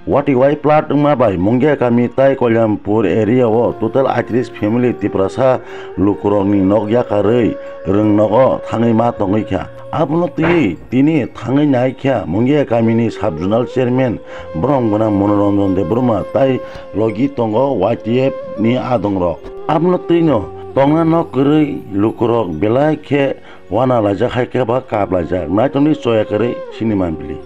Wati plat bai mungge kami tai Kolyampur area o total 38 family tiprasa lukuroni nok yakarei reng nogo thangai ma tongai kya abno tini thangai nai kya mungge kami ni sub zonal chairman Brom guna Monoranjan Debruma tai logi tongo YTF ni adong ro abno no tonga no kerei lukurok belai ke wana laja khai ke ba kap laja na toni soya kerei siniman bili.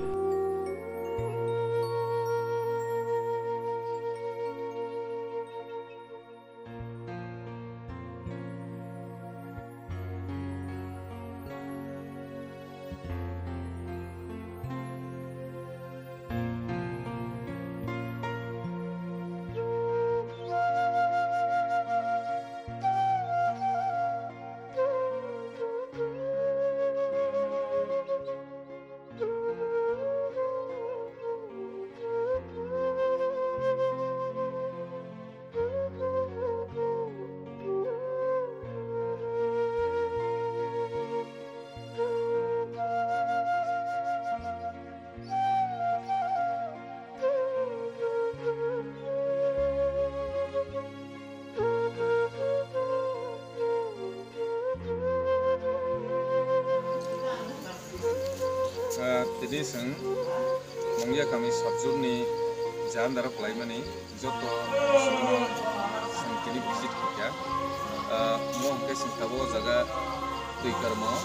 Tadi seng mungkin kami subjur ni jalan darah pelai mani joto semua seng tadi visit kita mau ke seng tabo jaga tuikar mau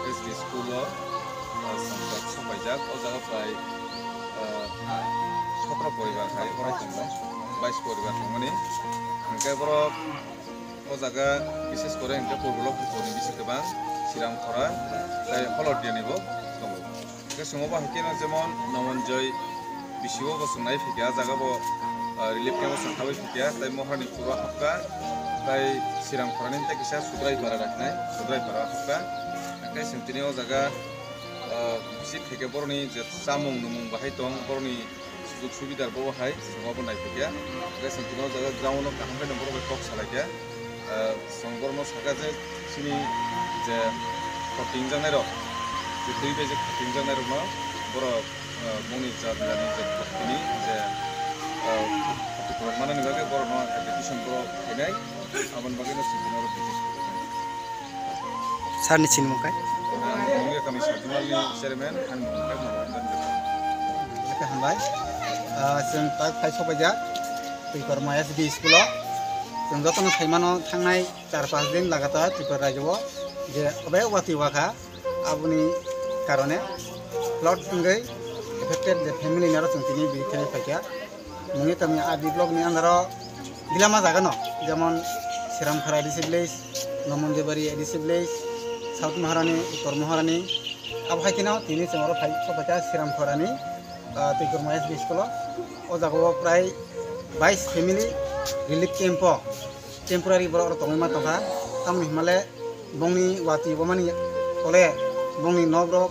SD school lo sampai sampai jag o jaga pelai sotro poribar kai orang tunggu 22 poribar tunggu ni angkai bro o jaga bises kore angkai purbulok puri bisi kebang siram kora saya kolor dia ni bo semua bahagian zaman nawanjai bisiwo bosnai fikya jaga bo relief camp sakhabai fikya tai mohani pura hapka tai siram kharanin ta kisa sudrai para raknai sudrai para hapka kai sentinio jaga bisi fike borni je samung numung bahai tong borni sujug subidar bo hai semua bonai fikya kai sentinio jaga ground no kahangkai nombor bo tok salakya songborno sakaje sini je cutting janai ro tui beje cutting janai ro boro moni jadani je ini je mana nih bagi boro no application boro ini aman bagi no sini ro bisnis sarni chin mukai mungkin kami sajunal ni chairman kan mukai Monoranjan oke hambai जों ता fries बाजा त्रिपुरा मायास di school जों जतन फाइमानो थांनाय 4-5 दिन लागातार त्रिपुरा राज्योआव जे अबे वाति वाखा आबुनि कारणे फ्लड इंगै एफेक्टेड द फैमिली नारो जोंतिनि बिखाने फाइया मुंगे कमी आदि ब्लॉक नि अंदरो दिलामा जागानो जेमन सिरामखारा डिसिप्लिस नमनदेबारि डिसिप्लिस साउथ महारानी उत्तर महारानी अब हाइकिना तिनि सेमरो फाइ सबाचा सिरामखारानि त्रिपुरा मायास di स्कुल o jago प्राय 22 फैमिली रिलीफ कैंप टेम्पोरारी बरो तंगमा तंगा तामनि हिमाले बंगनि वाति बमानि ओले बंगनि नब्रो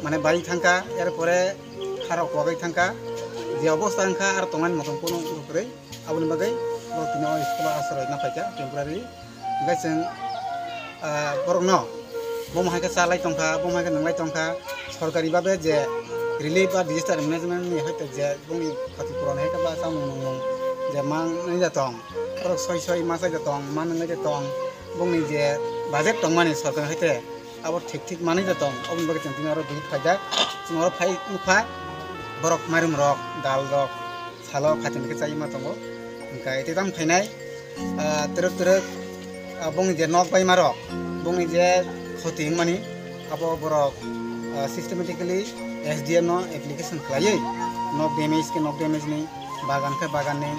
माने बाई थांका एर परे खारा कोगाई थांका जे अवस्था थांका आर तंगानि मतन कोनो रुपरै आबुनि बागै बतिनो स्कुल आश्रय ना फाइका टेम्पोरारी गाइसों बरनो बमहायका सालाय तंका बमहायका नंलाय तंका सरकारि बाबे जे रिलीफ और डिजास्टर मैनेजमेंट नि हयतो जे बुंनि खाति पुरान है का सामु नं जे मान नै जातं और सय मास जातं मान नै जातं बुंनि जे बाजेट दं माने सरकार हयते अब ठीक माने जातं अबन बगे चंतिन और बिहित फायदा जों और फाइ उफा बरक मारुम रक दाल रक सालो खातिन के चाइ मा तंगो ओंका एते दाम फाइनाय तरक बुंनि जे नक बाय मारो बुंनि जे खति माने अब बरक systematically SDM no application klayai knock damage ni bagan ke bagan ni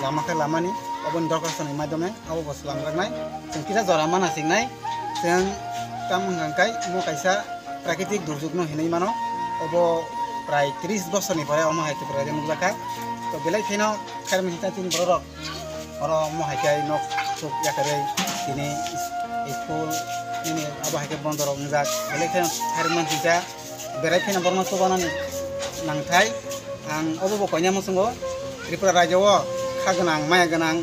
lama ke lama ni obon dorkasan ni madome abo boslam ragnai जों kita jorama na singnai जों kam ngangkai mo kaisa prakitik durzug no hinai mano obo pray 30 বছর ni pore omo haiti pore mu jaka to belai thino khair mi hita tin borok oro mo haikai nok chuk yakare tini school ini abo haike bondoro ngak belai thino khair man hita berai fina borno sobanan nangthai ang obo bokonya musungo Tripura Rajyawo khagonang maya gonang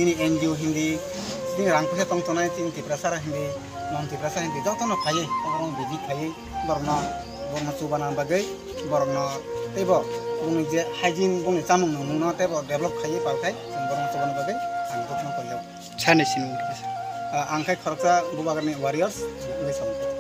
ini NGO hindi sini rangpuse tongtonai tin Tripura Sara hindi non Tripura Sara hindi jotono khai borno bibi khai borno sobanan bagai borno tebo बुंनि जे hygiene बुंनि जामुं नंगौ table develop खायो बालखाय जों बरं सबन बागै आं दखना कलेजाव सानैसो आंखाय खरसा बुबागरनि वारियर्स बे समखौ